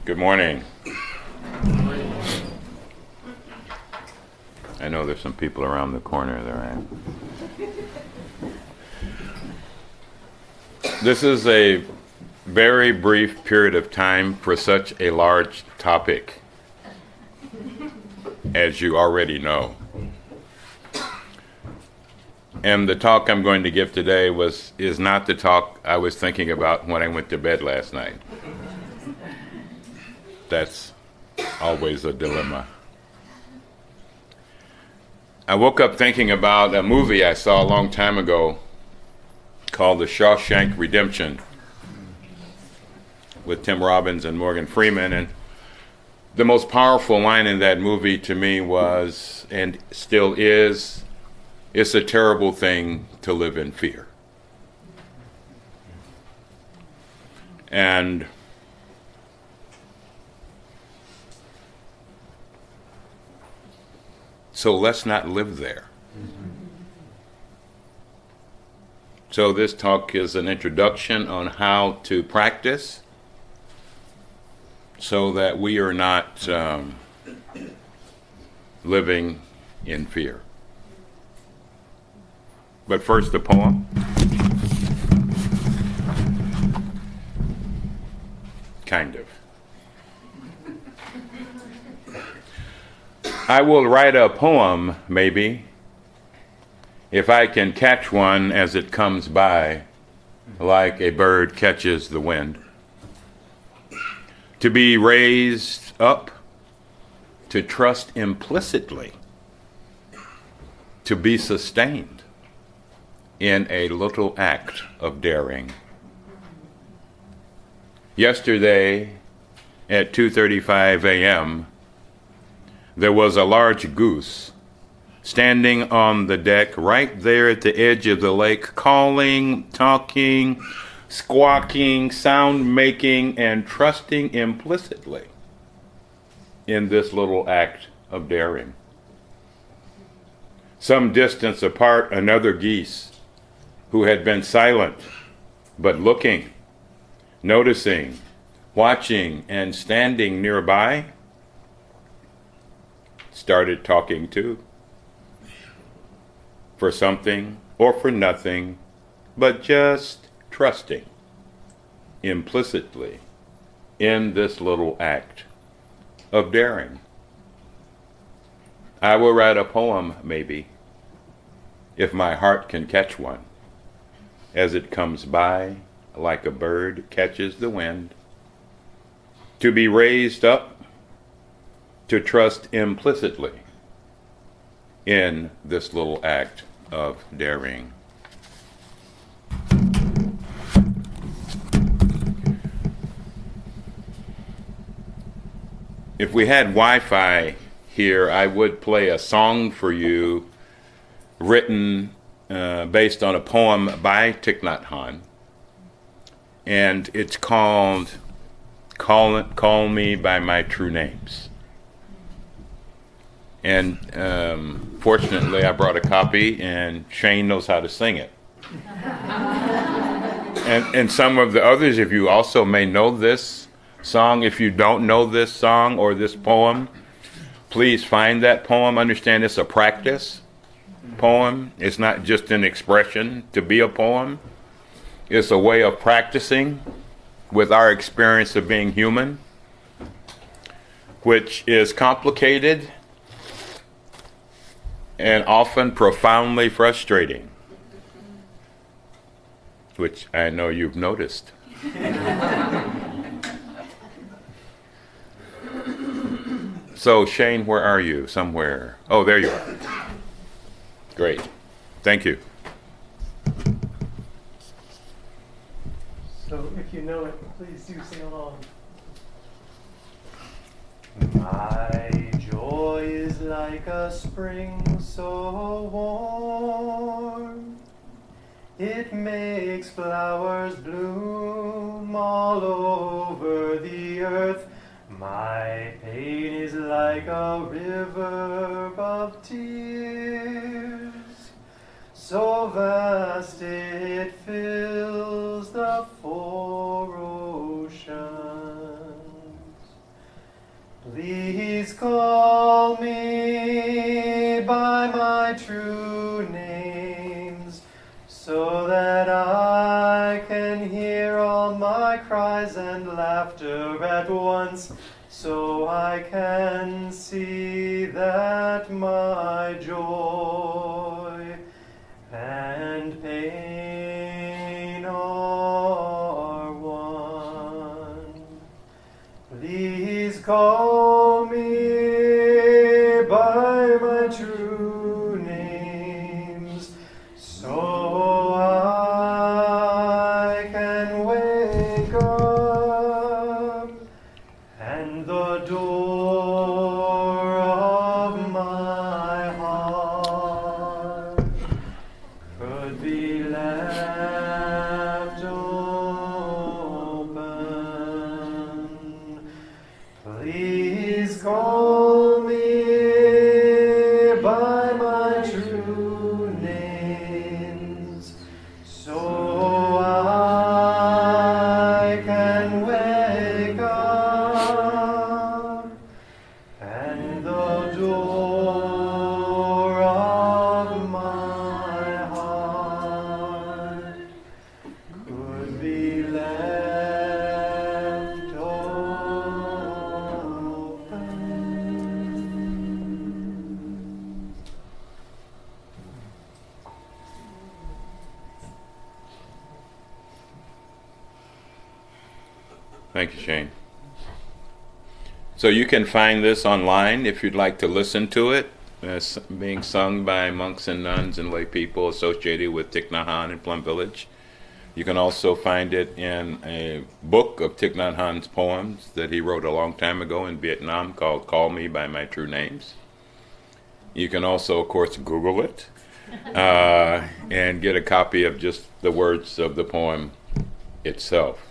Good morning. I know there's some people around the corner there. This is a very brief period of time for such a large topic, as you already know. And the talk I'm going to give today is not the talk I was thinking about when I went to bed last night. That's always a dilemma. I woke up thinking about a movie I saw a long time ago called The Shawshank Redemption with Tim Robbins and Morgan Freeman. And the most powerful line in that movie to me was, and still is, it's a terrible thing to live in fear. And so let's not live there. So this talk is an introduction on how to practice so that we are not living in fear. But first, the poem. Kind of. I will write a poem, maybe, if I can catch one as it comes by, like a bird catches the wind. To be raised up, to trust implicitly, to be sustained in a little act of daring. Yesterday, at 2:35 a.m., there was a large goose standing on the deck right there at the edge of the lake, calling, talking, squawking, sound making, and trusting implicitly in this little act of daring. Some distance apart, another geese who had been silent but looking, noticing, watching, and standing nearby started talking too. For something or for nothing, but just trusting implicitly in this little act of daring. I will write a poem, maybe, if my heart can catch one, as it comes by like a bird catches the wind. To be raised up, to trust implicitly in this little act of daring. If we had Wi-Fi here, I would play a song for you written based on a poem by Thich Nhat Hanh, and it's called Call Me by My True Names. And fortunately, I brought a copy, and Shane knows how to sing it. And some of the others of you also may know this song. If you don't know this song or this poem, please find that poem. Understand it's a practice poem. It's not just an expression to be a poem. It's a way of practicing with our experience of being human, which is complicated and often profoundly frustrating, which I know you've noticed. So, Shane, where are you? Somewhere. Oh, there you are. Great. Thank you. So, if you know it, please do sing along. My joy is like a spring so warm, it makes flowers bloom all over the earth. My pain is like a river of tears, so vast it fills the four oceans. call me by my true names, so that I can hear all my cries and laughter at once, so I can see that my joy and pain are one. Please call me by my true names, so I can wake up, and the door of my heart could be left open. Please call me by my true names, so I can wake up, and the door of my heart could be left open. Thank you, Shane. So you can find this online if you'd like to listen to it. It's being sung by monks and nuns and lay people associated with Thich Nhat Hanh in Plum Village. You can also find it in a book of Thich Nhat Hanh's poems that he wrote a long time ago in Vietnam called Call Me by My True Names. You can also, of course, Google it and get a copy of just the words of the poem itself.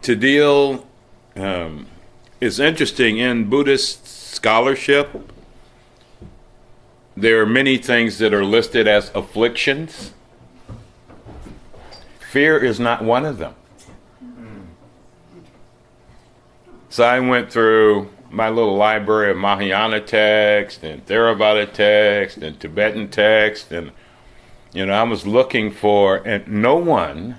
To deal, it's interesting, in Buddhist scholarship, there are many things that are listed as afflictions. Fear is not one of them. So I went through my little library of Mahayana text and Theravada text and Tibetan text, and I was looking for, and no one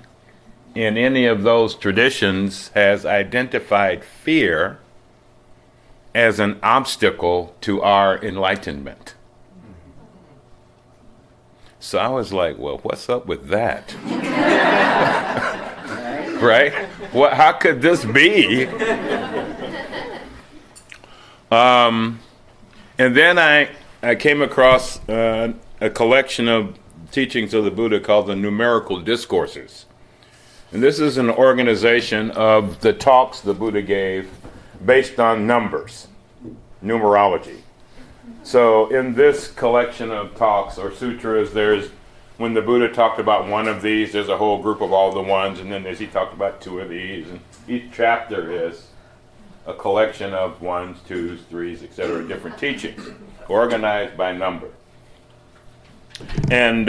in any of those traditions has identified fear as an obstacle to our enlightenment. So I was like, well, what's up with that? Right? How could this be? And then I came across a collection of teachings of the Buddha called the Numerical Discourses. And this is an organization of the talks the Buddha gave based on numbers, numerology. So in this collection of talks or sutras, there's, when the Buddha talked about one of these, there's a whole group of all the ones, and then as he talked about two of these, and each chapter is a collection of ones, twos, threes, etc., different teachings, organized by number. And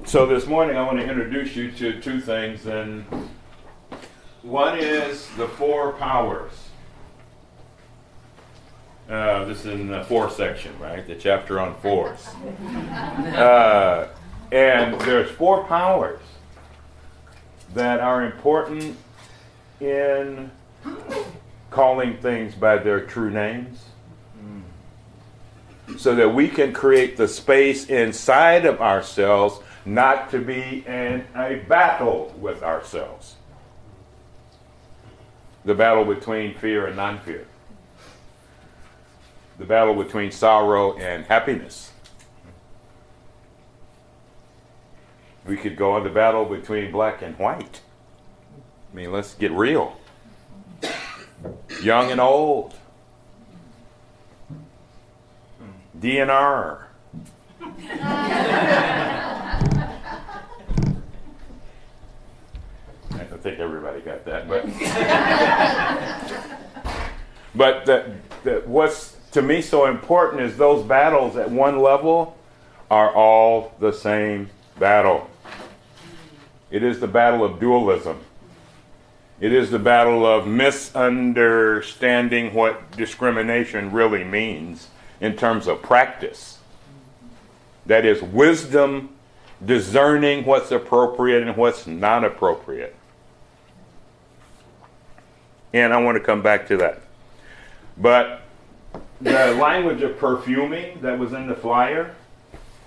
so this morning I want to introduce you to two things, and one is the four powers. This is in the fourth section, right? The chapter on fours. And there's four powers that are important in calling things by their true names, so that we can create the space inside of ourselves not to be in a battle with ourselves. The battle between fear and non-fear. The battle between sorrow and happiness. We could go on the battle between black and white. I mean, let's get real. Young and old. DNR. I think everybody got that, but what's to me so important is those battles at one level are all the same battle. It is the battle of dualism. It is the battle of misunderstanding what discrimination really means in terms of practice. That is, wisdom discerning what's appropriate and what's not appropriate. And I want to come back to that. But the language of perfuming that was in the flyer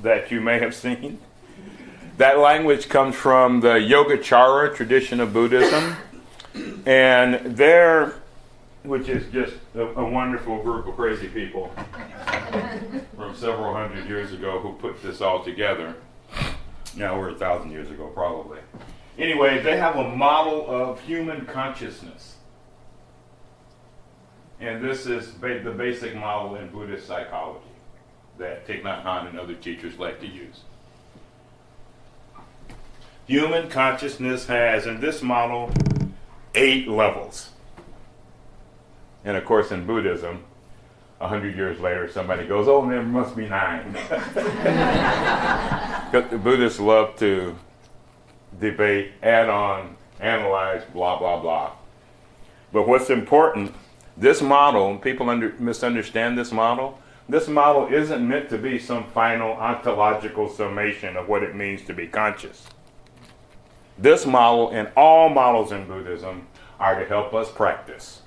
that you may have seen, that language comes from the Yogacara tradition of Buddhism. And there, which is just a wonderful group of crazy people from several hundred years ago who put this all together. Now we're 1,000 years ago, probably. Anyway, they have a model of human consciousness. And this is the basic model in Buddhist psychology that Thich Nhat Hanh and other teachers like to use. Human consciousness has, in this model, 8 levels. And of course, in Buddhism, 100 years later, somebody goes, oh, there must be 9. Because the Buddhists love to debate, add on, analyze, blah, blah, blah. But what's important, this model, people misunderstand this model. This model isn't meant to be some final ontological summation of what it means to be conscious. This model and all models in Buddhism are to help us practice.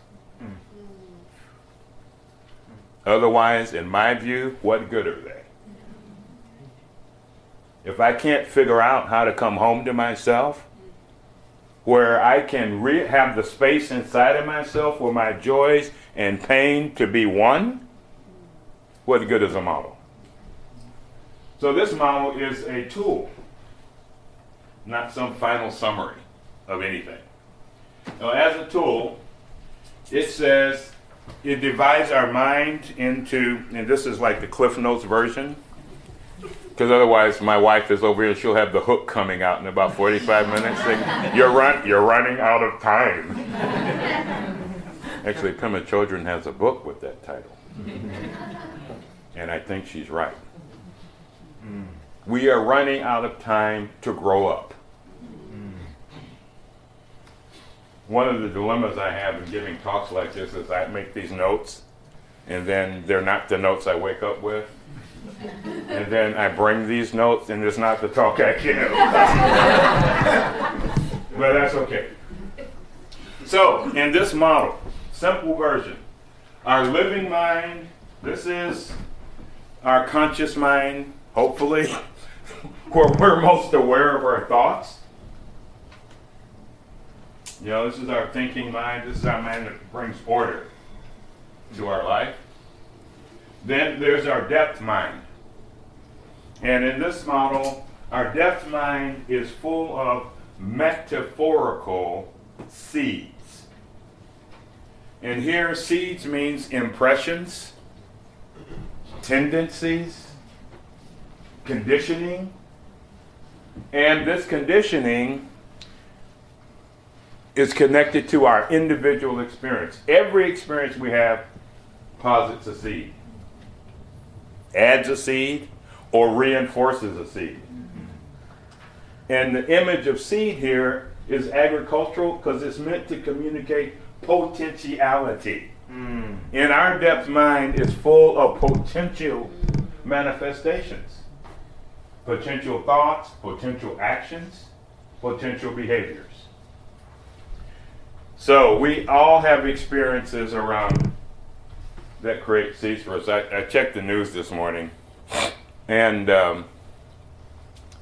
Otherwise, in my view, what good are they? If I can't figure out how to come home to myself, where I can have the space inside of myself for my joys and pain to be one, what good is a model? So this model is a tool, not some final summary of anything. Now, as a tool, it says it divides our mind into, and this is like the Cliff Notes version, because otherwise my wife is over here, she'll have the hook coming out in about 45 minutes saying, you're running out of time. Actually, Pema Chodron has a book with that title. And I think she's right. We are running out of time to grow up. One of the dilemmas I have in giving talks like this is I make these notes, and then they're not the notes I wake up with. And then I bring these notes, and it's not the talk I give. But that's okay. So, in this model, simple version, our living mind, this is our conscious mind, hopefully, where we're most aware of our thoughts. You know, this is our thinking mind. This is our mind that brings order to our life. Then there's our depth mind. And in this model, our depth mind is full of metaphorical seeds. And here, seeds means impressions, tendencies, conditioning. And this conditioning is connected to our individual experience. Every experience we have posits a seed, adds a seed, or reinforces a seed. And the image of seed here is agricultural because it's meant to communicate potentiality. And our depth mind is full of potential manifestations. Potential thoughts, potential actions, potential behaviors. So we all have experiences around that create seeds for us. I checked the news this morning, and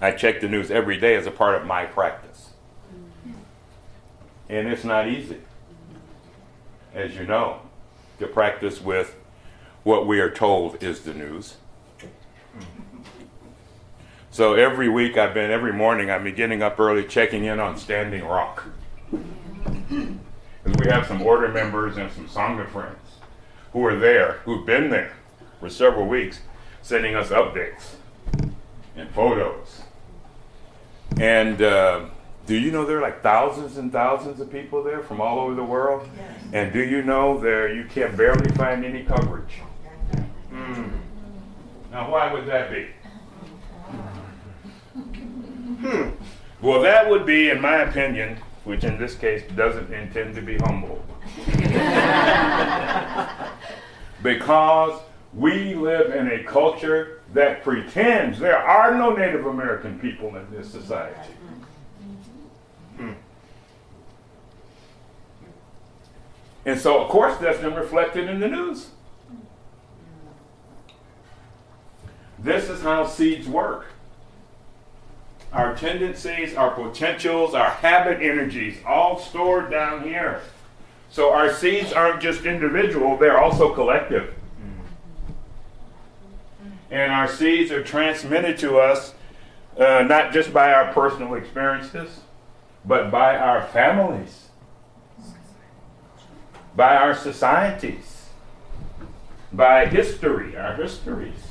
I check the news every day as a part of my practice. And it's not easy, as you know, to practice with what we are told is the news. So every week every morning I've been getting up early, checking in on Standing Rock. And we have some order members and some Sangha friends who are there, who've been there for several weeks, sending us updates and photos. And do you know there are like thousands and thousands of people there from all over the world? Yes. And do you know you can barely find any coverage? Now why would that be? Well, that would be, in my opinion, which in this case doesn't intend to be humble. Because we live in a culture that pretends there are no Native American people in this society. And so, of course, that's been reflected in the news. This is how seeds work. Our tendencies, our potentials, our habit energies, all stored down here. So our seeds aren't just individual, they're also collective. And our seeds are transmitted to us not just by our personal experiences, but by our families, by our societies, by history, our histories,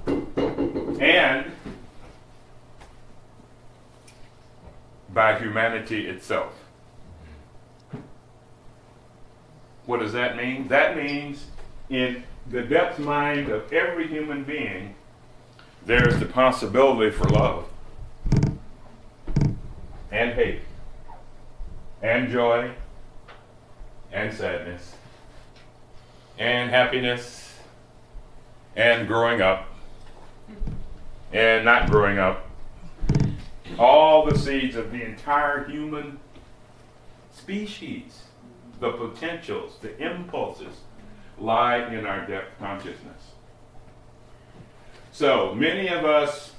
and by humanity itself. What does that mean? That means in the depth mind of every human being, there's the possibility for love and hate and joy and sadness and happiness and growing up and not growing up. All the seeds of the entire human species, the potentials, the impulses, lie in our depth consciousness. So many of us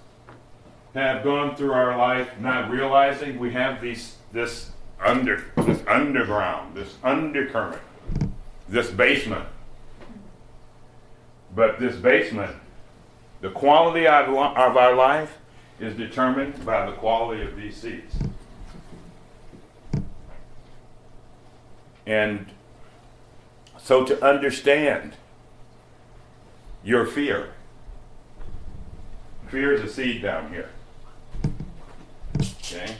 have gone through our life not realizing we have this underground, this undercurrent, this basement. But this basement, the quality of our life is determined by the quality of these seeds. And so to understand your fear is a seed down here. Okay?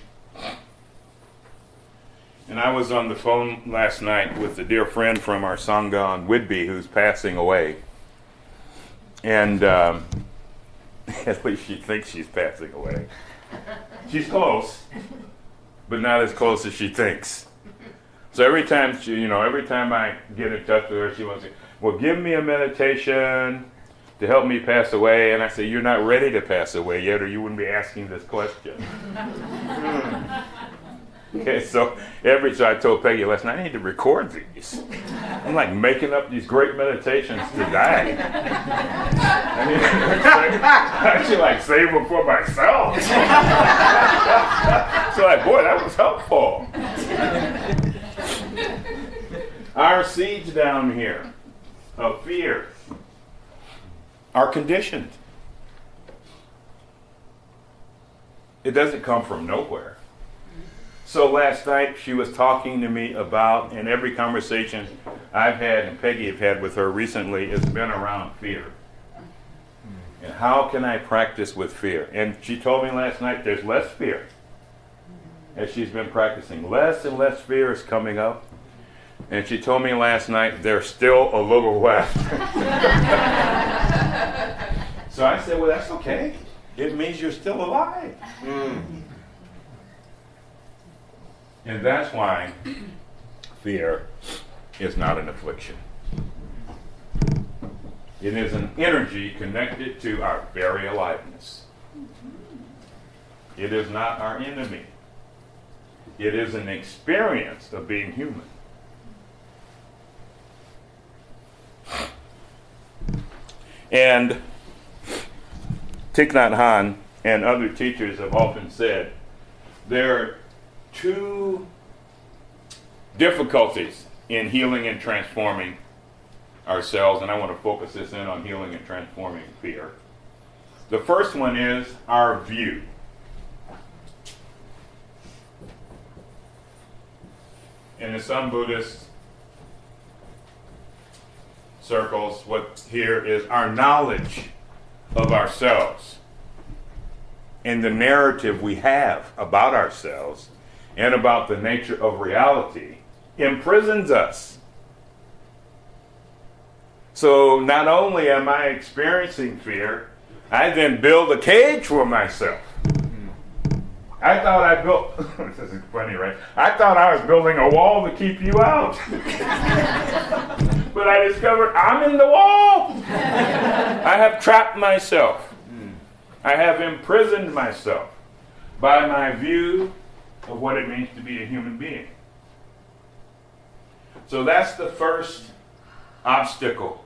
And I was on the phone last night with a dear friend from our Sangha in Whitby who's passing away. And at least she thinks she's passing away. She's close, but not as close as she thinks. So every time I get in touch with her, she wants to, well, give me a meditation to help me pass away. And I say, you're not ready to pass away yet, or you wouldn't be asking this question. Okay, so I told Peggy last night, I need to record these. I'm like making up these great meditations to die. I should like save them for myself. So like, boy, that was helpful. Our seeds down here of fear are conditioned. It doesn't come from nowhere. So last night she was talking to me about, and every conversation I've had and Peggy have had with her recently has been around fear. And how can I practice with fear? And she told me last night there's less fear. As she's been practicing, less and less fear is coming up. And she told me last night there's still a little left. So I said, well, that's okay. It means you're still alive. And that's why fear is not an affliction. It is an energy connected to our very aliveness. It is not our enemy. It is an experience of being human. And Thich Nhat Hanh and other teachers have often said there are two difficulties in healing and transforming ourselves, and I want to focus this in on healing and transforming fear. The first one is our view. In some Buddhist circles, what here is our knowledge of ourselves and the narrative we have about ourselves and about the nature of reality imprisons us. So not only am I experiencing fear, I then build a cage for myself. I thought I built, this is funny, right? I thought I was building a wall to keep you out. But I discovered I'm in the wall. I have trapped myself. I have imprisoned myself by my view of what it means to be a human being. So that's the first obstacle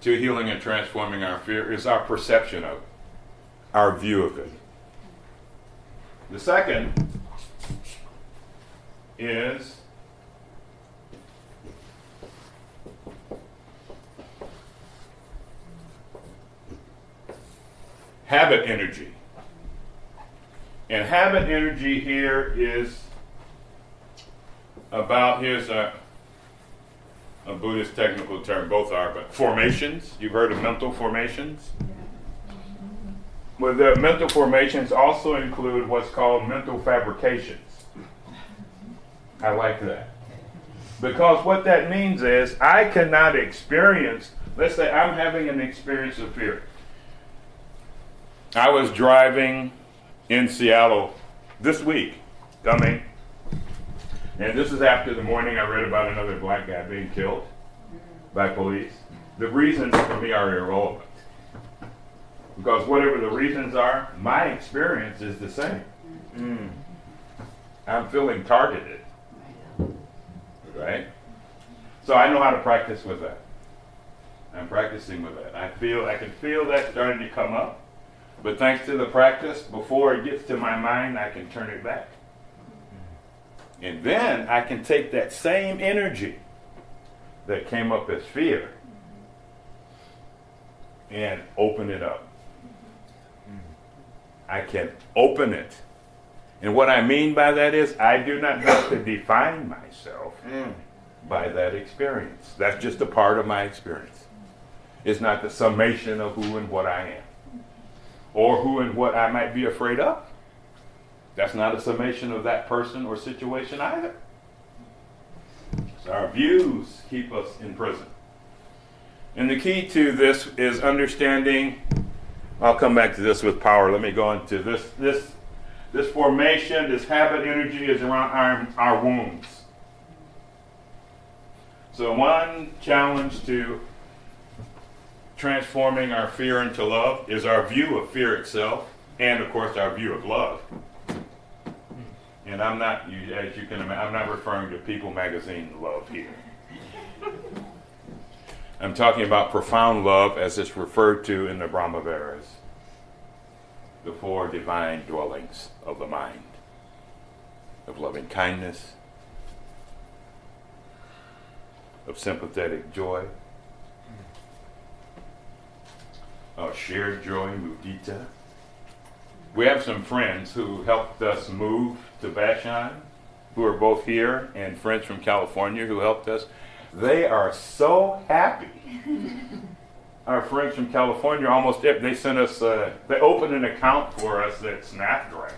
to healing and transforming our fear, is our perception of it, our view of it. The second is habit energy. And habit energy here is about, here's a Buddhist technical term, both are, but formations. You've heard of mental formations? Well, the mental formations also include what's called mental fabrications. I like that. Because what that means is I cannot experience, let's say I'm having an experience of fear. I was driving in Seattle this week, coming, and this is after the morning I read about another black guy being killed by police. The reasons for me are irrelevant. Because whatever the reasons are, my experience is the same. I'm feeling targeted. Right? So I know how to practice with that. I'm practicing with that. I can feel that starting to come up. But thanks to the practice, before it gets to my mind, I can turn it back. And then I can take that same energy that came up as fear and open it up. I can open it. And what I mean by that is I do not have to define myself by that experience. That's just a part of my experience. It's not the summation of who and what I am, or who and what I might be afraid of. That's not a summation of that person or situation either. So our views keep us in prison. And the key to this is understanding, I'll come back to this with power. Let me go into this formation, this habit energy is around our wounds. So one challenge to transforming our fear into love is our view of fear itself, and of course our view of love. And I'm not, as you can imagine, I'm not referring to People magazine love here. I'm talking about profound love as it's referred to in the Brahmaviharas, the four divine dwellings of the mind, of loving kindness, of sympathetic joy, of shared joy, mudita. We have some friends who helped us move to Vashon, who are both here, and friends from California who helped us. They are so happy. Our friends from California, they sent us, they opened an account for us at Snapdragon.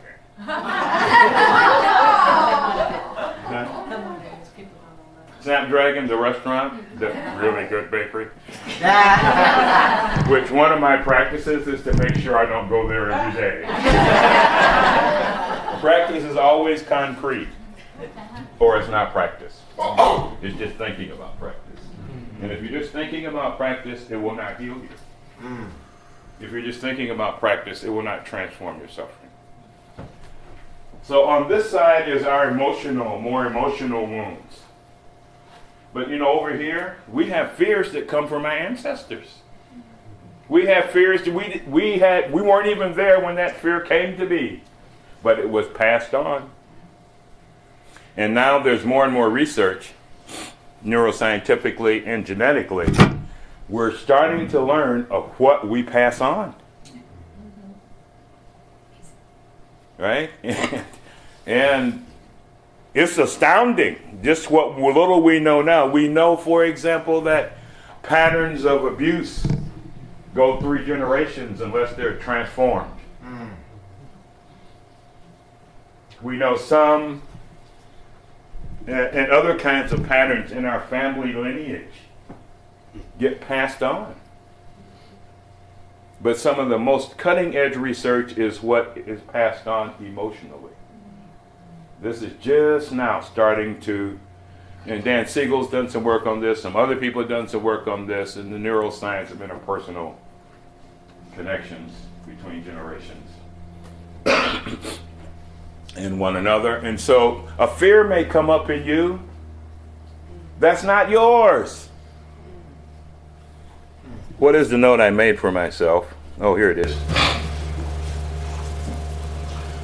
Snapdragon, the restaurant, the really good bakery. Which one of my practices is to make sure I don't go there every day. Practice is always concrete, or it's not practice. It's just thinking about practice. And if you're just thinking about practice, it will not heal you. If you're just thinking about practice, it will not transform your suffering. So on this side is our more emotional wounds. But over here, we have fears that come from our ancestors. We have fears that we weren't even there when that fear came to be, but it was passed on. And now there's more and more research, neuroscientifically and genetically. We're starting to learn of what we pass on. Right? And it's astounding just what little we know now. We know, for example, that patterns of abuse go 3 generations unless they're transformed. We know some and other kinds of patterns in our family lineage get passed on. But some of the most cutting-edge research is what is passed on emotionally. This is just now starting to, and Dan Siegel's done some work on this, some other people have done some work on this, and the neuroscience of interpersonal connections between generations and one another. And so a fear may come up in you that's not yours. What is the note I made for myself? Oh, here it is.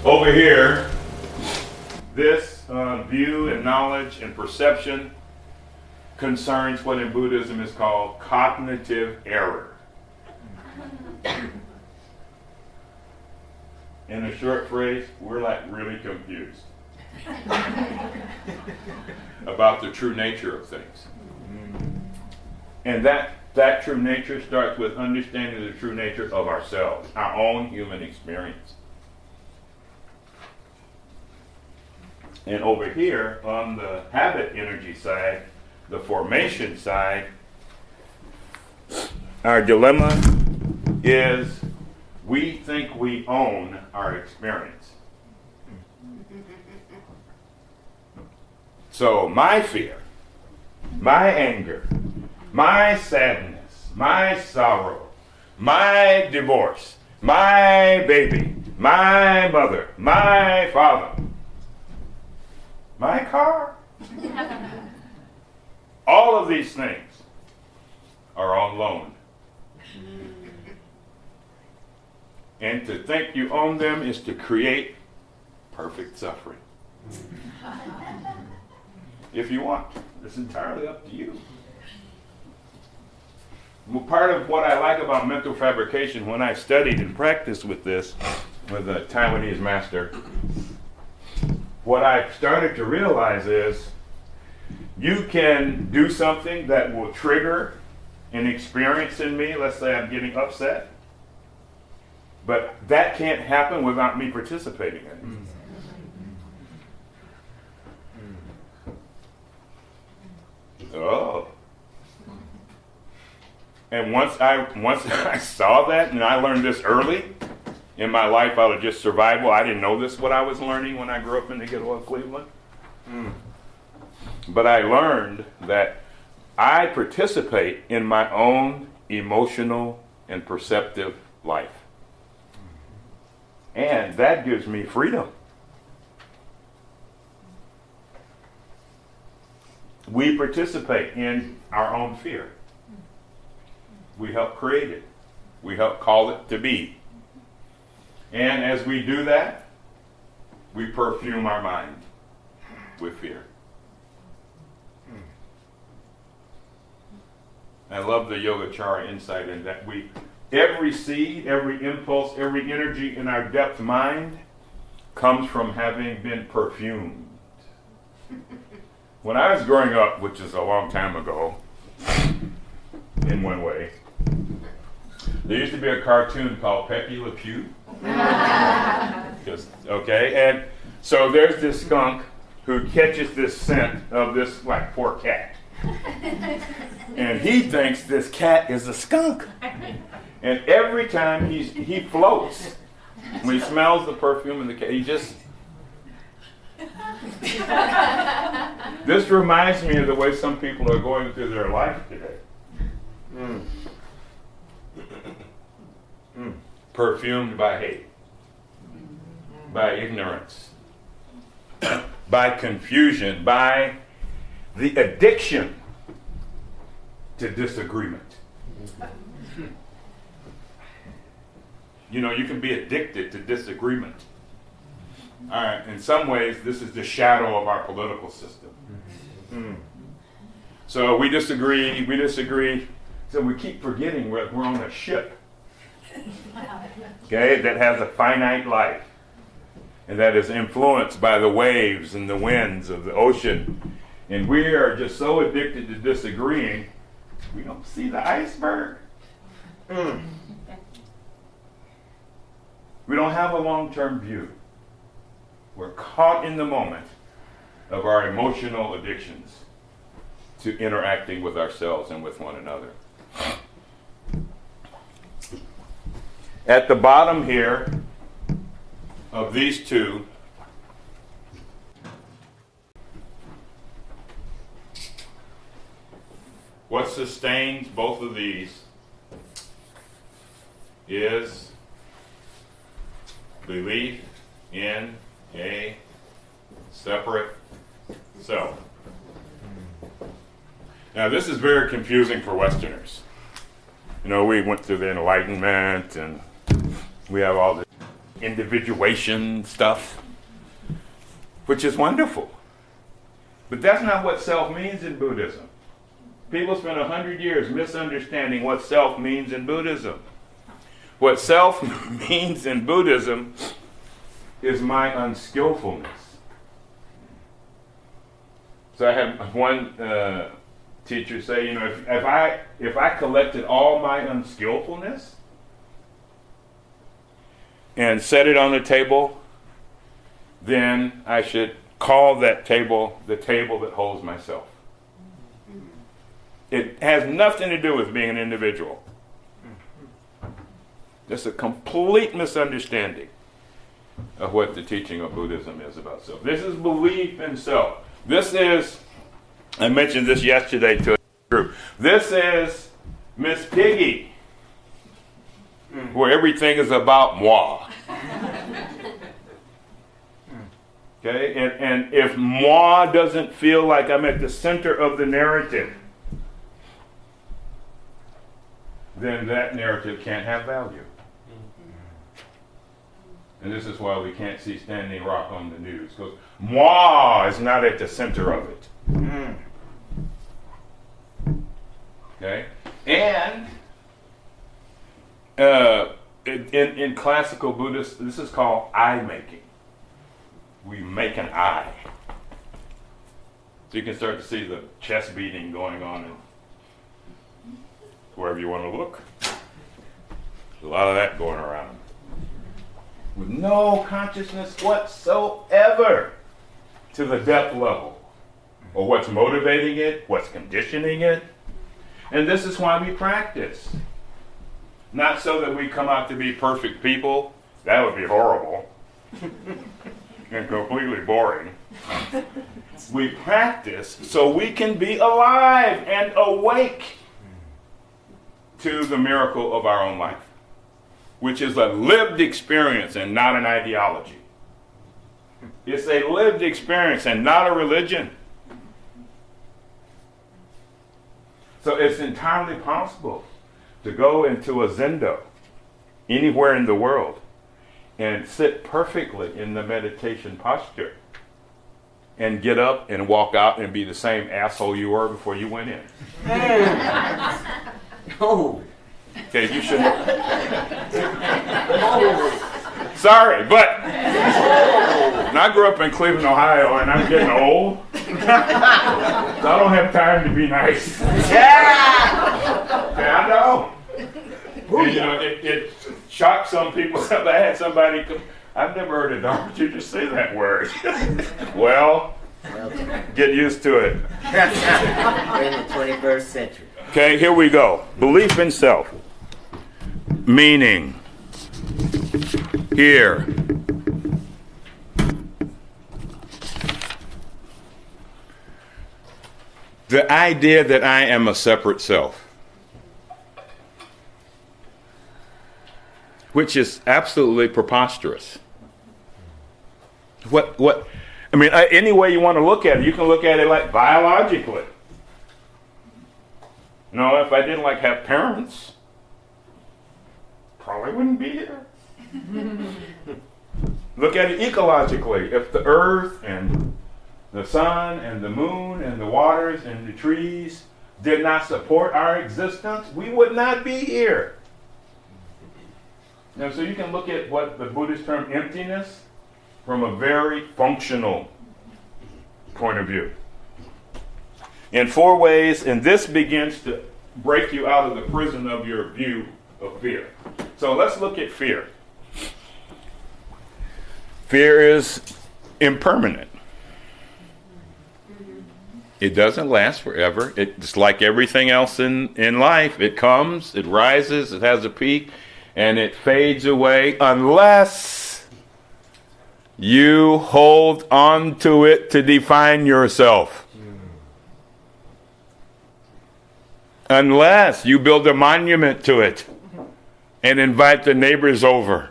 Over here, this view and knowledge and perception concerns what in Buddhism is called cognitive error. In a short phrase, we're like really confused about the true nature of things. And that true nature starts with understanding the true nature of ourselves, our own human experience. And over here, on the habit energy side, the formation side, our dilemma is we think we own our experience. So my fear, my anger, my sadness, my sorrow, my divorce, my baby, my mother, my father, my car, all of these things are on loan. And to think you own them is to create perfect suffering. If you want, it's entirely up to you. Well, part of what I like about mental fabrication, when I studied and practiced with this, with a Taiwanese master, what I started to realize is you can do something that will trigger an experience in me. Let's say I'm getting upset. But that can't happen without me participating in it. Oh. And once I saw that, and I learned this early in my life out of just survival, I didn't know this what I was learning when I grew up in the ghetto of Cleveland. But I learned that I participate in my own emotional and perceptive life. And that gives me freedom. We participate in our own fear. We help create it. We help call it to be. And as we do that, we perfume our mind with fear. I love the Yogacara insight in that every seed, every impulse, every energy in our depth mind comes from having been perfumed. When I was growing up, which is a long time ago, in one way, there used to be a cartoon called Pepe Le Pew. Okay, and so there's this skunk who catches this scent of this like poor cat. And he thinks this cat is a skunk. And every time he floats, when he smells the perfume of the cat, he just... This reminds me of the way some people are going through their life today. Perfumed by hate, by ignorance, by confusion, by the addiction to disagreement. You know, you can be addicted to disagreement. All right, in some ways, this is the shadow of our political system. So we disagree, so we keep forgetting we're on a ship, okay, that has a finite life, and that is influenced by the waves and the winds of the ocean. And we are just so addicted to disagreeing, we don't see the iceberg. We don't have a long-term view. We're caught in the moment of our emotional addictions to interacting with ourselves and with one another. At the bottom here of these two, what sustains both of these is belief in a separate self. Now, this is very confusing for Westerners. You know, we went through the Enlightenment and we have all this individuation stuff, which is wonderful. But that's not what self means in Buddhism. People spend 100 years misunderstanding what self means in Buddhism. What self means in Buddhism is my unskillfulness. So I had one teacher say, you know, if I collected all my unskillfulness and set it on the table, then I should call that table the table that holds myself. It has nothing to do with being an individual. That's a complete misunderstanding of what the teaching of Buddhism is about self. This is belief in self. This is, I mentioned this yesterday to a group, this is Miss Piggy, where everything is about moi. Okay, and if moi doesn't feel like I'm at the center of the narrative, then that narrative can't have value. And this is why we can't see Standing Rock on the news, because moi is not at the center of it. Okay? And in classical Buddhist, this is called I-making. We make an I. So you can start to see the chest beating going on in wherever you want to look. There's a lot of that going around. With no consciousness whatsoever to the depth level, or what's motivating it, what's conditioning it. And this is why we practice. Not so that we come out to be perfect people. That would be horrible and completely boring. We practice so we can be alive and awake to the miracle of our own life, which is a lived experience and not an ideology. It's a lived experience and not a religion. So it's entirely possible to go into a zendo anywhere in the world and sit perfectly in the meditation posture and get up and walk out and be the same asshole you were before you went in. Oh. Okay, you should. Sorry, but I grew up in Cleveland, Ohio, and I'm getting old. So I don't have time to be nice. Yeah. Okay, I know. And, you know, it shocked some people. I had somebody come, I've never heard a Dharma teacher say that word. Well, get used to it. We're in the 21st century. Okay, here we go. Belief in self. Meaning. Here. The idea that I am a separate self, which is absolutely preposterous. I mean, any way you want to look at it, you can look at it like biologically. No, if I didn't have parents, probably wouldn't be here. Look at it ecologically. If the earth and the sun and the moon and the waters and the trees did not support our existence, we would not be here. Now, so you can look at what the Buddhist term emptiness from a very functional point of view. In 4 ways, and this begins to break you out of the prison of your view of fear. So let's look at fear. Fear is impermanent. It doesn't last forever. It's like everything else in life. It comes, it rises, it has a peak, and it fades away unless you hold on to it to define yourself. Unless you build a monument to it and invite the neighbors over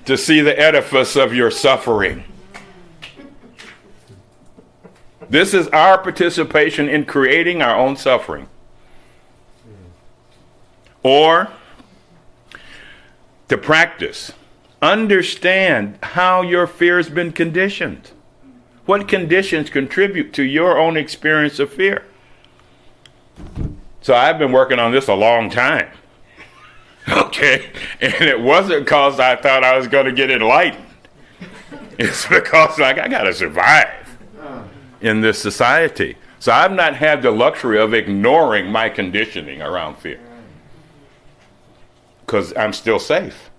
to see the edifice of your suffering. This is our participation in creating our own suffering. Or to practice, understand how your fear has been conditioned. What conditions contribute to your own experience of fear? So I've been working on this a long time. Okay? And it wasn't because I thought I was going to get enlightened. It's because I got to survive in this society. So I've not had the luxury of ignoring my conditioning around fear. Because I'm still safe.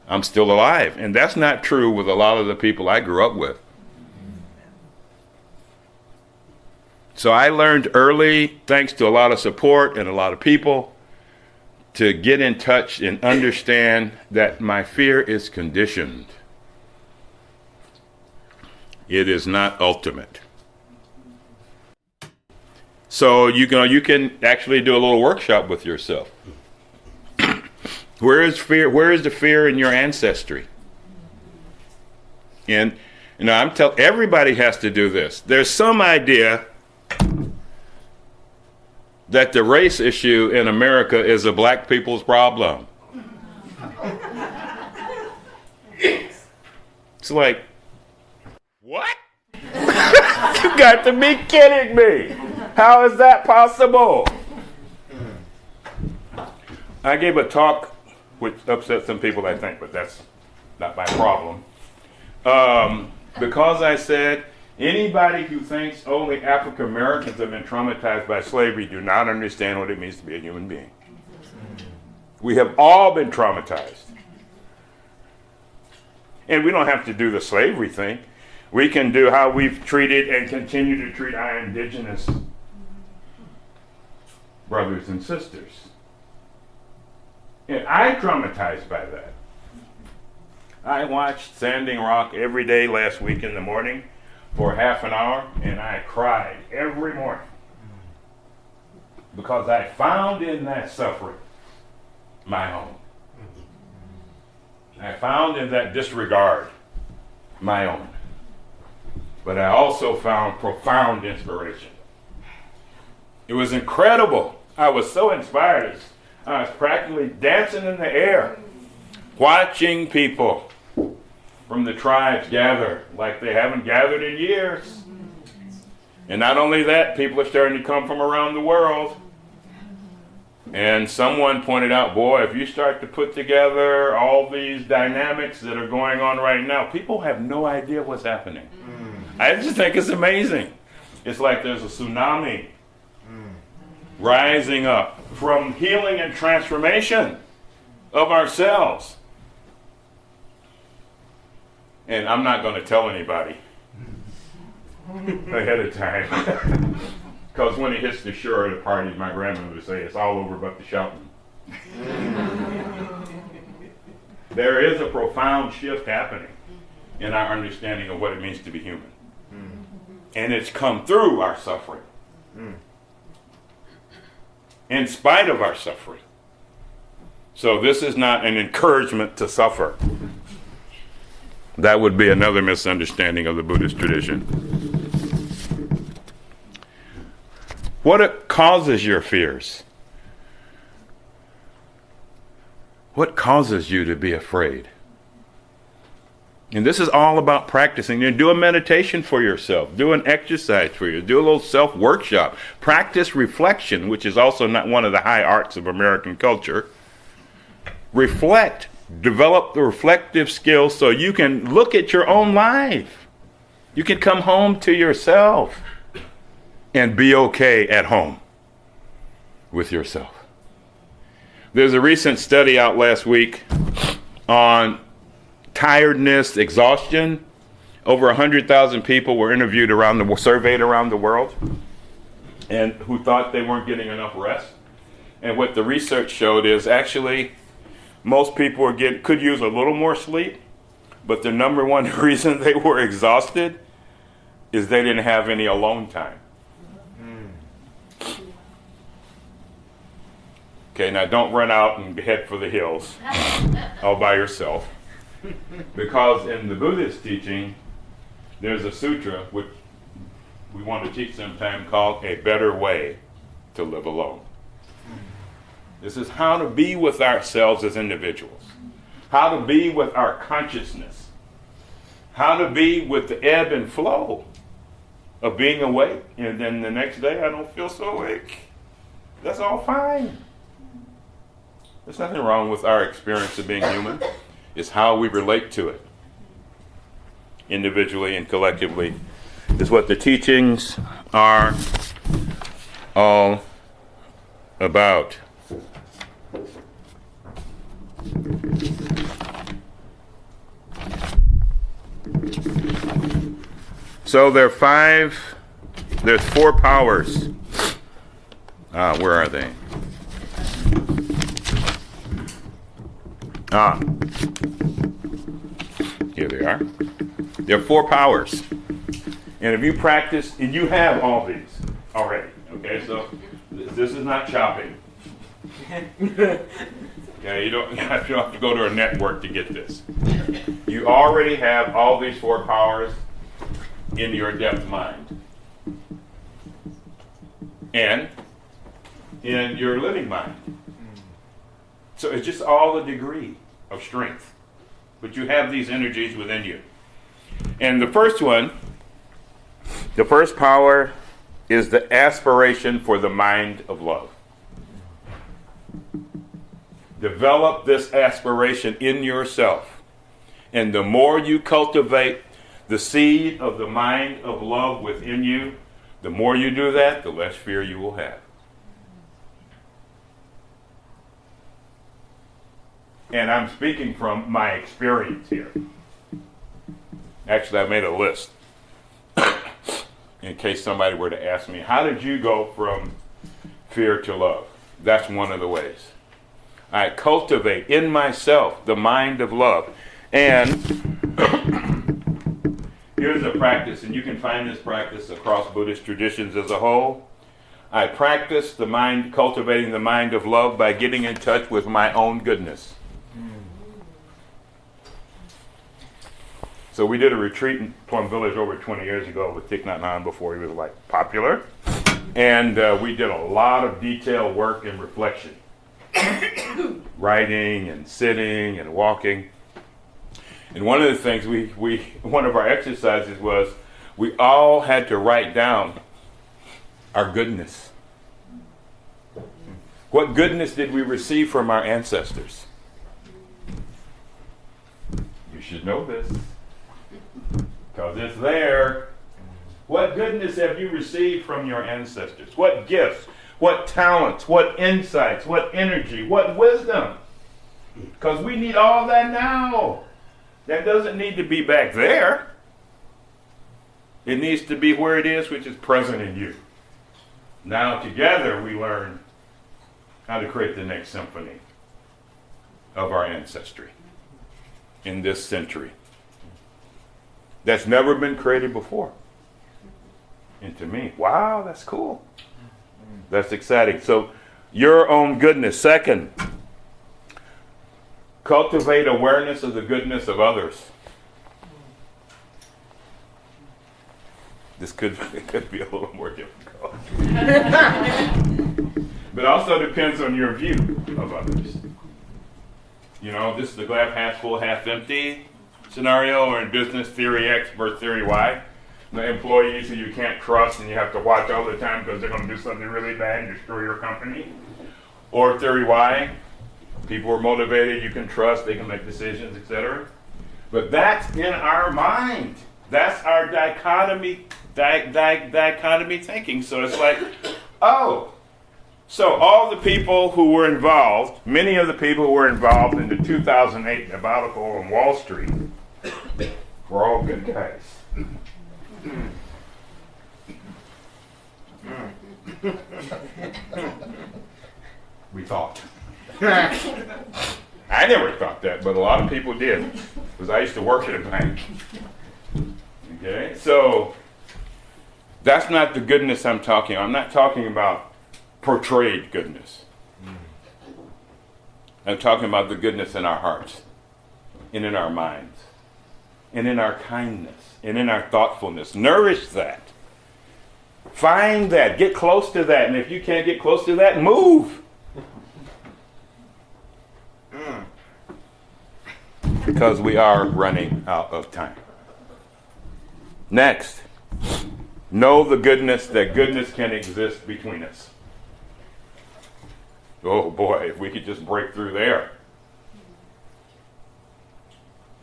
I'm still alive. And that's not true with a lot of the people I grew up with. So I learned early, thanks to a lot of support and a lot of people, to get in touch and understand that my fear is conditioned. It is not ultimate. So you can actually do a little workshop with yourself. Where is fear? Where is the fear in your ancestry? And everybody has to do this. There's some idea that the race issue in America is a black people's problem. It's like, what? You got to be kidding me. How is that possible? I gave a talk which upset some people, I think, but that's not my problem. Because I said, anybody who thinks only African Americans have been traumatized by slavery do not understand what it means to be a human being. We have all been traumatized. And we don't have to do the slavery thing. We can do how we've treated and continue to treat our indigenous brothers and sisters. And I'm traumatized by that. I watched Standing Rock every day last week in the morning for half an hour, and I cried every morning. Because I found in that suffering my own. I found in that disregard my own. But I also found profound inspiration. It was incredible. I was so inspired. I was practically dancing in the air, watching people from the tribes gather like they haven't gathered in years. And not only that, people are starting to come from around the world. And someone pointed out, boy, if you start to put together all these dynamics that are going on right now, people have no idea what's happening. I just think it's amazing. It's like there's a tsunami rising up from healing and transformation of ourselves. And I'm not going to tell anybody ahead of time. Because when it hits the shore at a party, my grandmother would say, it's all over but the shouting. There is a profound shift happening in our understanding of what it means to be human. And it's come through our suffering. In spite of our suffering. So this is not an encouragement to suffer. That would be another misunderstanding of the Buddhist tradition. What causes your fears? What causes you to be afraid? And this is all about practicing. You do a meditation for yourself. Do an exercise for you. Do a little self-workshop. Practice reflection, which is also not one of the high arts of American culture. Reflect. Develop the reflective skills so you can look at your own life. You can come home to yourself and be okay at home with yourself. There's a recent study out last week on tiredness, exhaustion. Over 100,000 people were interviewed surveyed around the world, and who thought they weren't getting enough rest. And what the research showed is actually most people could use a little more sleep, but the number one reason they were exhausted is they didn't have any alone time. Okay, now don't run out and head for the hills all by yourself. Because in the Buddhist teaching, there's a sutra which we want to teach sometime called A Better Way to Live Alone. This is how to be with ourselves as individuals, how to be with our consciousness, how to be with the ebb and flow of being awake, and then the next day I don't feel so awake. That's all fine. There's nothing wrong with our experience of being human. It's how we relate to it, individually and collectively, is what the teachings are all about. So there's 4 powers. Where are they? Here they are. There are 4 powers. And if you practice, and you have all these already, okay? So this is not shopping. Okay, you don't have to go to a network to get this. You already have all these 4 powers in your depth mind. And in your living mind. So it's just all a degree of strength. But you have these energies within you. And the first one, the first power is the aspiration for the mind of love. Develop this aspiration in yourself. And the more you cultivate the seed of the mind of love within you, the more you do that, the less fear you will have. And I'm speaking from my experience here. Actually, I made a list in case somebody were to ask me, how did you go from fear to love? That's one of the ways. I cultivate in myself the mind of love. And here's a practice, and you can find this practice across Buddhist traditions as a whole. I practice cultivating the mind of love by getting in touch with my own goodness. So we did a retreat in Plum Village over 20 years ago with Thich Nhat Hanh before he was popular. And we did a lot of detailed work and reflection. Writing and sitting and walking. And one of the things one of our exercises was we all had to write down our goodness. What goodness did we receive from our ancestors? You should know this. Because it's there. What goodness have you received from your ancestors? What gifts? What talents? What insights? What energy? What wisdom? Because we need all that now. That doesn't need to be back there. It needs to be where it is, which is present in you. Now together we learn how to create the next symphony of our ancestry in this century. That's never been created before. And to me, wow, that's cool. That's exciting. So, your own goodness. Second, cultivate awareness of the goodness of others. This could be a little more difficult. But also depends on your view of others. You know, this is the glass half full, half empty scenario, or in business, theory X versus theory Y. The employees who you can't trust and you have to watch all the time because they're going to do something really bad and destroy your company. Or theory Y, people are motivated, you can trust, they can make decisions, etc. But that's in our mind. That's our dichotomy thinking. So it's like, oh, so all the people who were involved, many of the people who were involved in the 2008 debacle on Wall Street were all good guys. we thought. I never thought that, but a lot of people did, because I used to work at a bank. Okay, so that's not the goodness I'm talking about. I'm not talking about portrayed goodness. I'm talking about the goodness in our hearts, and in our minds, and in our kindness, and in our thoughtfulness. Nourish that. Find that. Get close to that. And if you can't get close to that, move. Because we are running out of time. Next, know the goodness, that goodness can exist between us. Oh boy, if we could just break through there.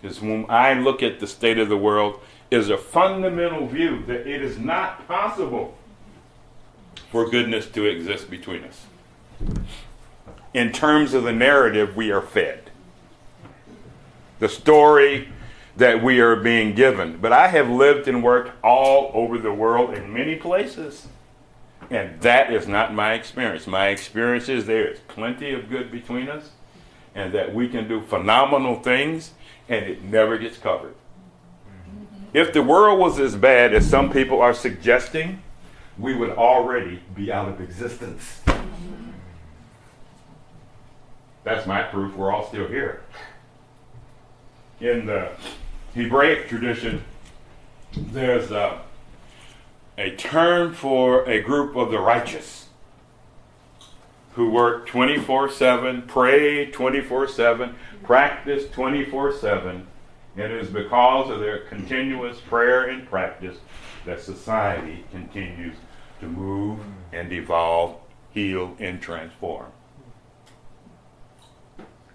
Because when I look at the state of the world, is a fundamental view that it is not possible for goodness to exist between us. In terms of the narrative we are fed, the story that we are being given. But I have lived and worked all over the world in many places, and that is not my experience. My experience is there is plenty of good between us, and that we can do phenomenal things, and it never gets covered. If the world was as bad as some people are suggesting, we would already be out of existence. That's my proof we're all still here. In the Hebraic tradition, there's a term for a group of the righteous who work 24/7, pray 24/7, practice 24/7, and it is because of their continuous prayer and practice that society continues to move and evolve, heal, and transform.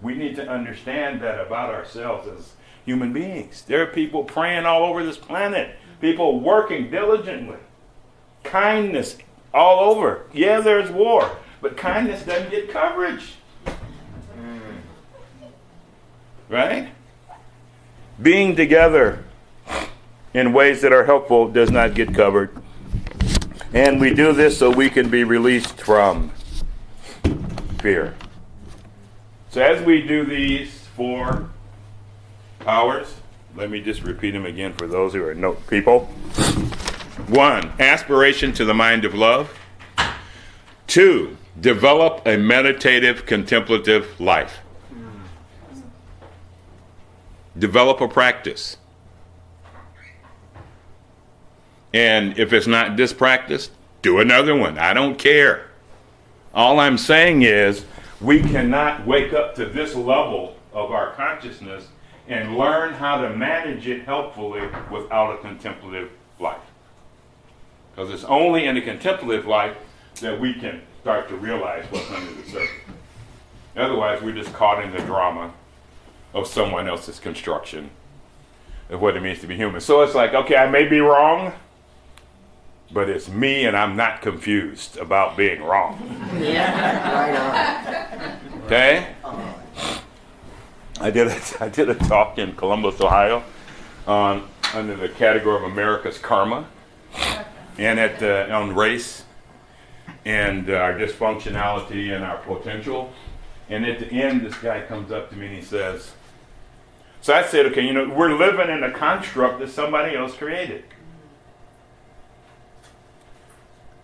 We need to understand that about ourselves as human beings. There are people praying all over this planet, people working diligently, kindness all over. Yeah, there's war, but kindness doesn't get coverage. Right? Being together in ways that are helpful does not get covered. And we do this so we can be released from fear. So as we do these 4 powers, let me just repeat them again for those who are note people. 1, aspiration to the mind of love. 2, develop a meditative, contemplative life. Develop a practice. And if it's not this practice, do another one. I don't care. All I'm saying is we cannot wake up to this level of our consciousness and learn how to manage it helpfully without a contemplative life. Because it's only in a contemplative life that we can start to realize what's under the surface. Otherwise, we're just caught in the drama of someone else's construction of what it means to be human. So it's like, okay, I may be wrong, but it's me and I'm not confused about being wrong. Yeah, right on. Okay? I did a talk in Columbus, Ohio under the category of America's karma and on race and our dysfunctionality and our potential. And at the end, this guy comes up to me and he says, so I said, okay, we're living in a construct that somebody else created.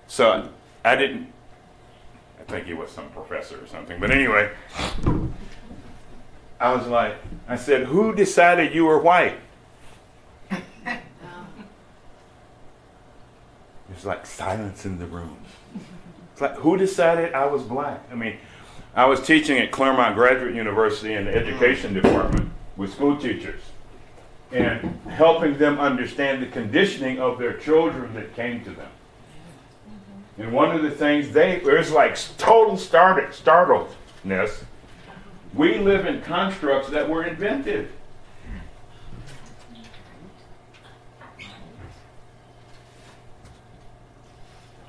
So I think he was some professor or something, but anyway, I said, who decided you were white? There's like silence in the room. It's like, who decided I was black? I mean, I was teaching at Claremont Graduate University in the education department with school teachers and helping them understand the conditioning of their children that came to them. And one of the things there's like total startledness. We live in constructs that were invented.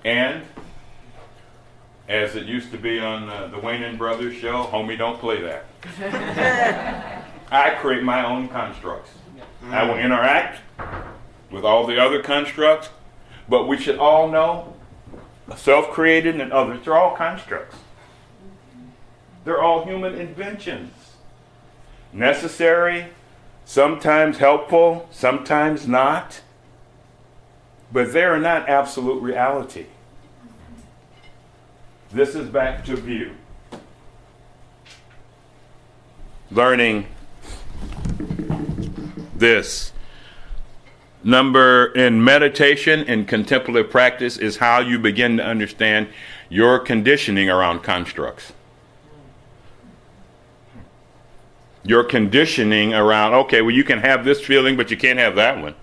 And as it used to be on the Wayne Brothers show, homie, don't play that. I create my own constructs. I will interact with all the other constructs, but we should all know self-created and others are all constructs. They're all human inventions. Necessary, sometimes helpful, sometimes not. But they are not absolute reality. This is back to view. Learning this. Number in meditation and contemplative practice is how you begin to understand your conditioning around constructs. Your conditioning around, okay, well, you can have this feeling, but you can't have that one.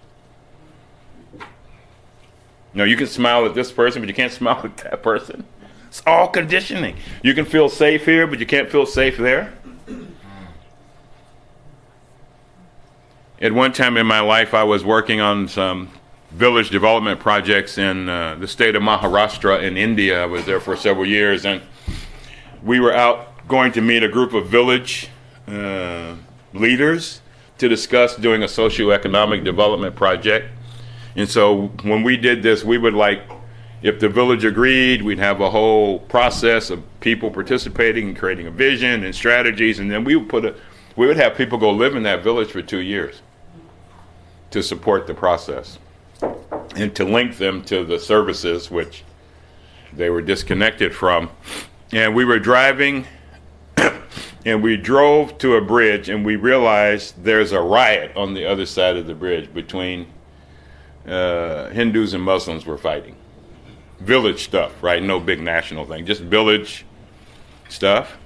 No, you can smile at this person, but you can't smile at that person. It's all conditioning. You can feel safe here, but you can't feel safe there. At one time in my life, I was working on some village development projects in the state of Maharashtra in India. I was there for several years, and we were out going to meet a group of village leaders to discuss doing a socioeconomic development project. And so when we did this, we would if the village agreed, we'd have a whole process of people participating and creating a vision and strategies, and then we would have people go live in that village for 2 years to support the process and to link them to the services which they were disconnected from. And we were driving and we drove to a bridge, and we realized there's a riot on the other side of the bridge between Hindus and Muslims were fighting. Village stuff, right? No big national thing, just village stuff.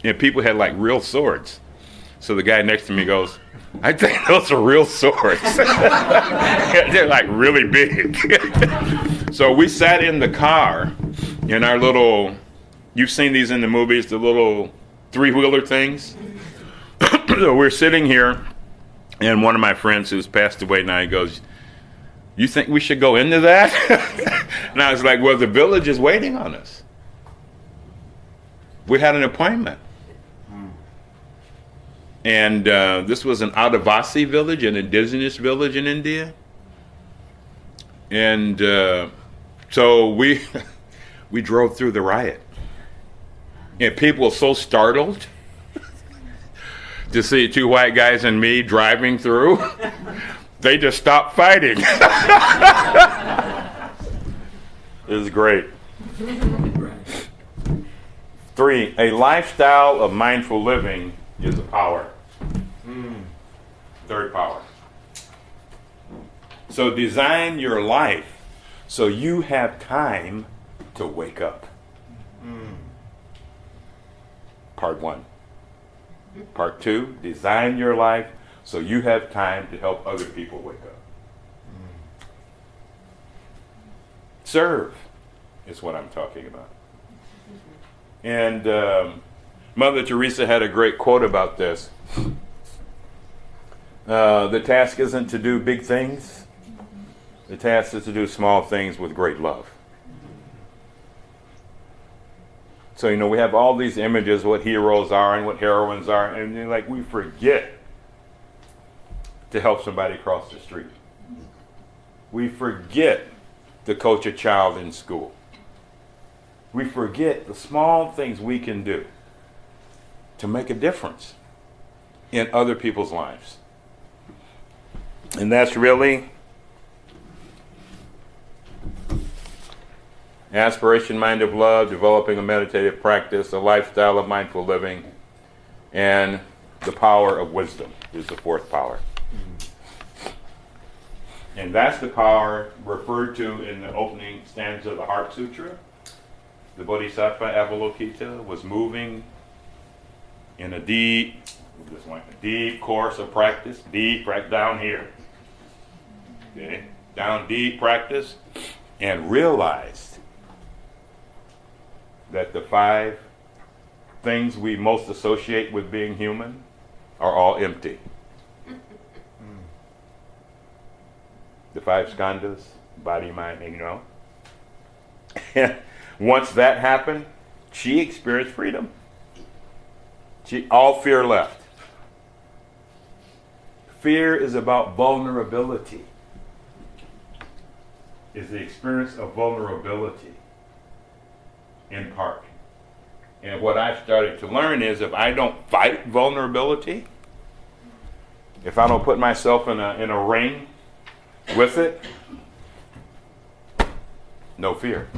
And people had real swords. So the guy next to me goes, I think those are real swords. They're really big. So we sat in the car in our little, you've seen these in the movies, the little three-wheeler things. So we're sitting here, and one of my friends who's passed away now, he goes, you think we should go into that? And I was like, well, the village is waiting on us. We had an appointment. And this was an Adivasi village, an indigenous village in India. And so we drove through the riot. And people were so startled to see two white guys and me driving through. They just stopped fighting. It was great. 3, a lifestyle of mindful living is a power. Third power. So design your life so you have time to wake up. Part 1. Part 2, design your life so you have time to help other people wake up. Serve is what I'm talking about. And Mother Teresa had a great quote about this. The task isn't to do big things. The task is to do small things with great love. So, we have all these images, what heroes are and what heroines are, and we forget to help somebody cross the street. We forget to coach a child in school. We forget the small things we can do to make a difference in other people's lives. And that's really aspiration, mind of love, developing a meditative practice, a lifestyle of mindful living, and the power of wisdom is the fourth power. And that's the power referred to in the opening stanza of the Heart Sutra. The Bodhisattva Avalokita was moving in a deep course of practice, down here. Okay? Down deep practice, and realized that the 5 things we most associate with being human are all empty. The 5 skandhas, body, mind, and once that happened, she experienced freedom. All fear left. Fear is about vulnerability. Is the experience of vulnerability in part. And what I've started to learn is if I don't fight vulnerability, if I don't put myself in a ring with it, no fear.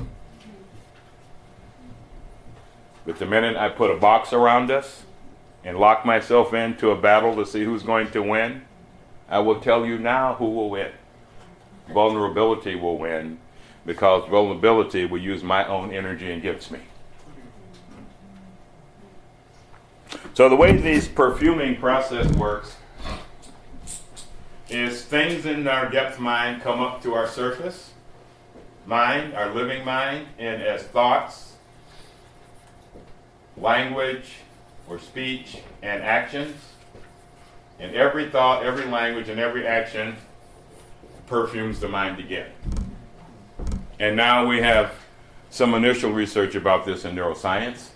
But the minute I put a box around us and lock myself into a battle to see who's going to win, I will tell you now who will win. Vulnerability will win, because vulnerability will use my own energy against me. So the way this perfuming process works is things in our depth mind come up to our surface mind, our living mind, and as thoughts, language, or speech, and actions. And every thought, every language, and every action perfumes the mind again. And now we have some initial research about this in neuroscience,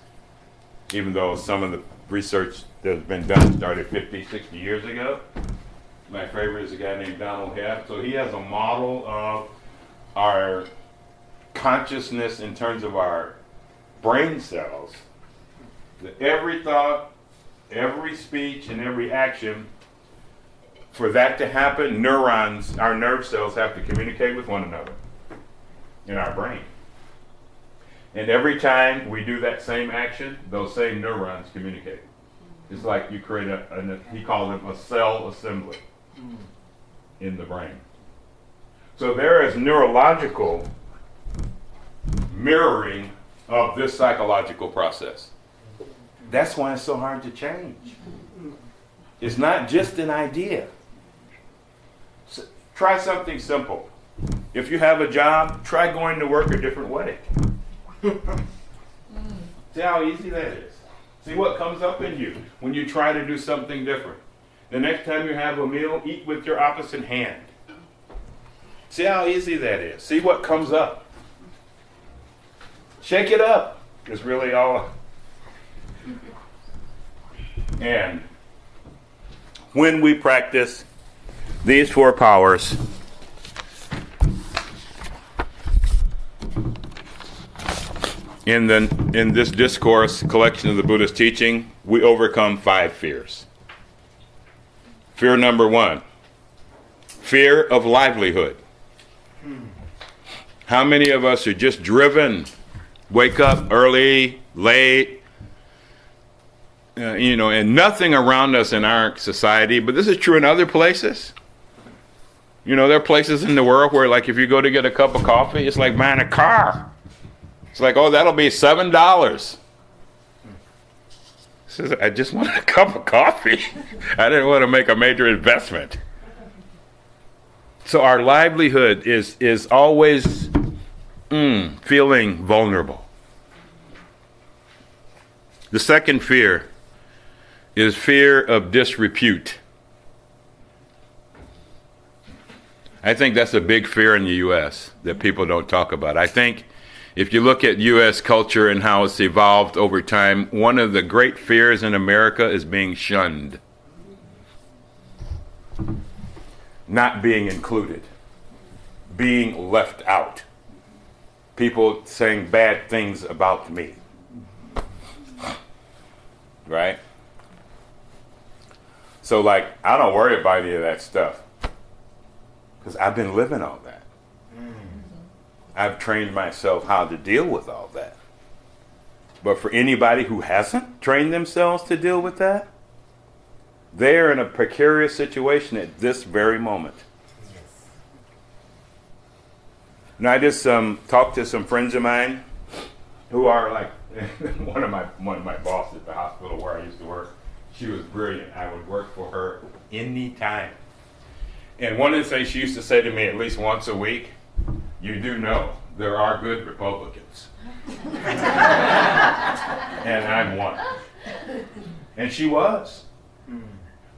even though some of the research that's been done started 50, 60 years ago. My favorite is a guy named Donald Hebb. So he has a model of our consciousness in terms of our brain cells. That every thought, every speech, and every action, for that to happen, neurons, our nerve cells, have to communicate with one another in our brain. And every time we do that same action, those same neurons communicate. It's like you create he called it a cell assembly in the brain. So there is neurological mirroring of this psychological process. That's why it's so hard to change. It's not just an idea. So, try something simple. If you have a job, try going to work a different way. See how easy that is. See what comes up in you when you try to do something different. The next time you have a meal, eat with your opposite hand. See how easy that is. See what comes up. Shake it up. It's really all. And when we practice these four powers, in this discourse collection of the Buddhist teaching, we overcome 5 fears. Fear number 1, fear of livelihood. How many of us are just driven, wake up early, late, and nothing around us in our society, but this is true in other places. There are places in the world where, like, if you go to get a cup of coffee, it's like buying a car. It's like, oh, that'll be $7. Says, I just wanted a cup of coffee. I didn't want to make a major investment. So our livelihood is always feeling vulnerable. The second fear is fear of disrepute. I think that's a big fear in the U.S. that people don't talk about. I think if you look at U.S. culture and how it's evolved over time, one of the great fears in America is being shunned. Not being included. Being left out. People saying bad things about me. Right? So, like, I don't worry about any of that stuff. Because I've been living all that. I've trained myself how to deal with all that. But for anybody who hasn't trained themselves to deal with that, they're in a precarious situation at this very moment. Yes. Now, I just talked to some friends of mine who are like one of my bosses at the hospital where I used to work. She was brilliant. I would work for her anytime. And one of the things she used to say to me at least once a week, you do know there are good Republicans. And I'm one. And she was.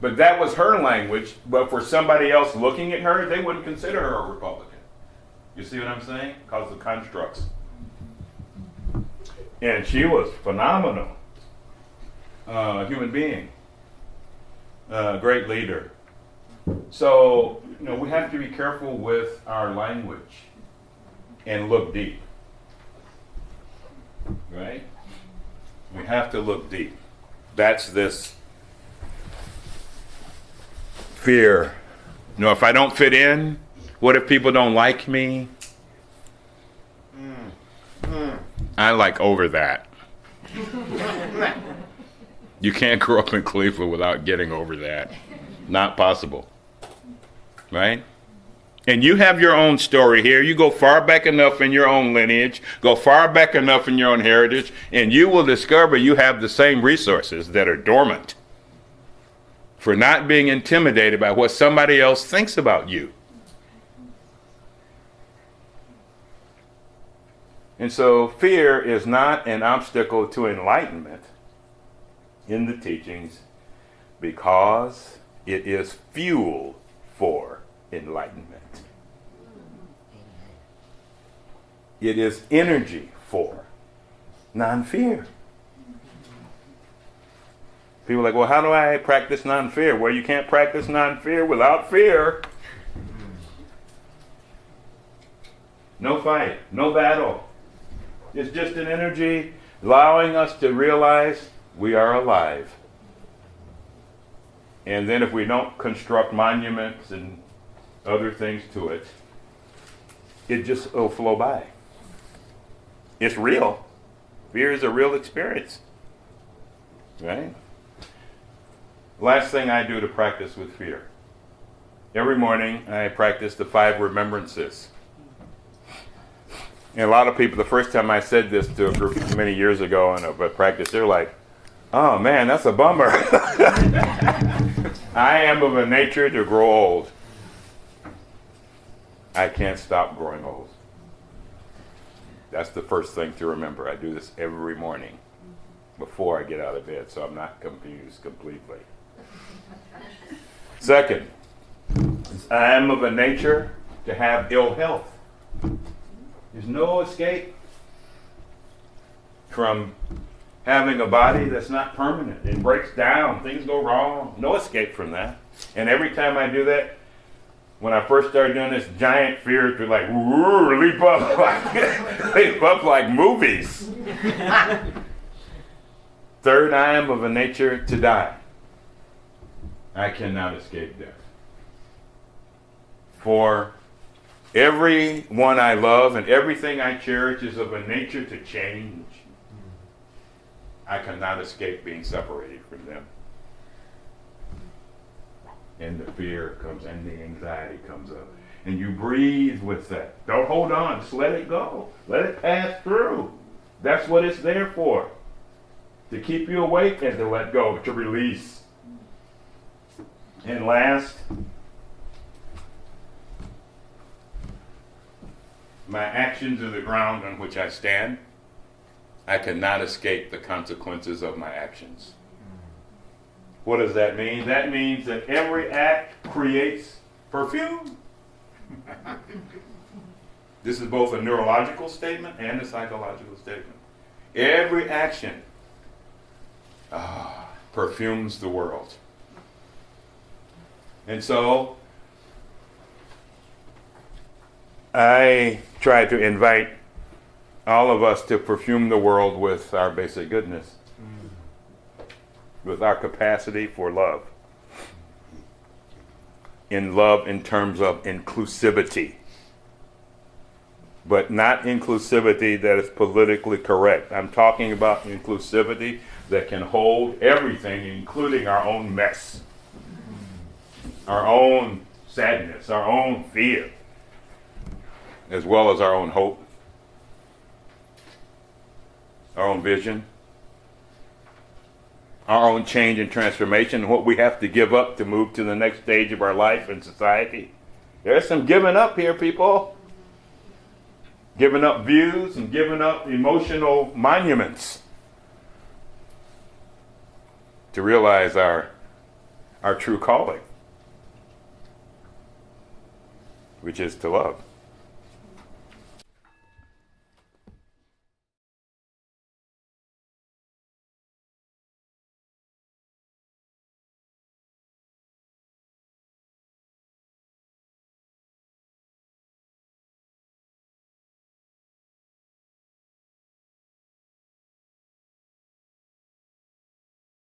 But that was her language. But for somebody else looking at her, they wouldn't consider her a Republican. You see what I'm saying? Because of constructs. And she was phenomenal. Human being. Great leader. So, we have to be careful with our language and look deep. Right? We have to look deep. That's this fear. If I don't fit in, what if people don't like me? I like over that. You can't grow up in Cleveland without getting over that. Not possible. Right? And you have your own story here. You go far back enough in your own lineage, go far back enough in your own heritage, and you will discover you have the same resources that are dormant for not being intimidated by what somebody else thinks about you. And so fear is not an obstacle to enlightenment in the teachings because it is fuel for enlightenment. It is energy for non-fear. People are like, well, how do I practice non-fear? Well, you can't practice non-fear without fear. No fight, no battle. It's just an energy allowing us to realize we are alive. And then if we don't construct monuments and other things to it, it just will flow by. It's real. Fear is a real experience. Right? Last thing I do to practice with fear. Every morning I practice the 5 remembrances. And a lot of people, the first time I said this to a group many years ago in a practice, they're like, oh man, that's a bummer. I am of a nature to grow old. I can't stop growing old. That's the first thing to remember. I do this every morning before I get out of bed, so I'm not confused completely. Second, I am of a nature to have ill health. There's no escape from having a body that's not permanent. It breaks down. Things go wrong. No escape from that. And every time I do that, when I first started doing this, giant fears would like leap up like movies. Third, I am of a nature to die. I cannot escape death. 4, everyone I love and everything I cherish is of a nature to change. I cannot escape being separated from them. And the fear comes and the anxiety comes up. And you breathe with that. Don't hold on. Just let it go. Let it pass through. That's what it's there for. To keep you awake and to let go, to release. And last, my actions are the ground on which I stand. I cannot escape the consequences of my actions. What does that mean? That means that every act creates perfume. This is both a neurological statement and a psychological statement. Every action perfumes the world. And so I try to invite all of us to perfume the world with our basic goodness, with our capacity for love. In love in terms of inclusivity, but not inclusivity that is politically correct. I'm talking about inclusivity that can hold everything, including our own mess, our own sadness, our own fear, as well as our own hope, our own vision, our own change and transformation, what we have to give up to move to the next stage of our life and society. There's some giving up here, people. Giving up views and giving up emotional monuments to realize our true calling, which is to love.